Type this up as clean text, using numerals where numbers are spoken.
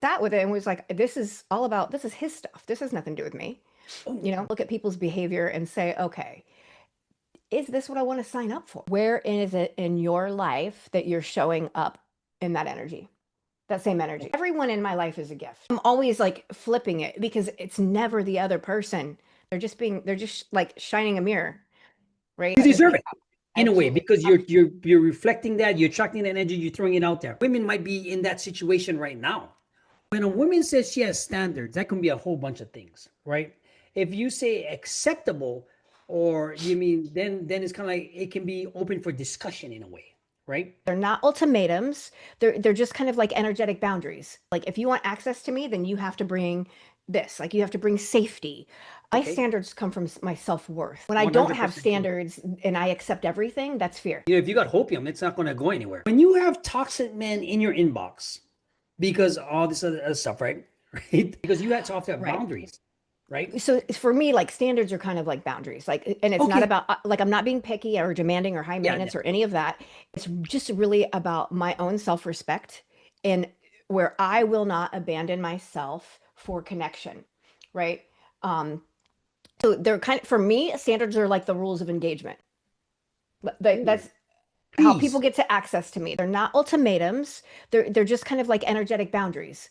sat with it and was like, this is all about, this is his stuff. This has nothing to do with me. Oh, Look at people's behavior and say, okay, is this what I want to sign up for? Where is it in your life that you're showing up in that energy? That same energy. Everyone in my life is a gift. I'm always like flipping it because it's never the other person. They're just like shining a mirror, right? you deserve it I in a way absolutely. because you're reflecting that, you're attracting that energy, you're throwing it out there. Women might be in that situation right now. When a woman says she has standards, that can be a whole bunch of things, right? If you say acceptable, or you mean then it's kind of like it can be open for discussion in a way, right? They're not ultimatums. They're just kind of like energetic boundaries. Like if you want access to me, then you have to bring this. Like you have to bring safety. My Okay, standards come from my self-worth. When I don't have 100% true. standards and I accept everything, that's fear. You know, if you got hopium, it's not going to go anywhere. When you have toxic men in your inbox because all this other stuff, right? Right? Because you have to have Right. boundaries, right? So for me, like standards are kind of like boundaries. Like, and it's not Okay. about like I'm not being picky or demanding or high Yeah, yeah. maintenance or any of that. It's just really about my own self-respect and where I will not abandon myself for connection, right? Um, so they're kind of, for me, standards are like the rules of engagement. Ooh, That's how people please. get to access to me. They're not ultimatums. They're just kind of like energetic boundaries.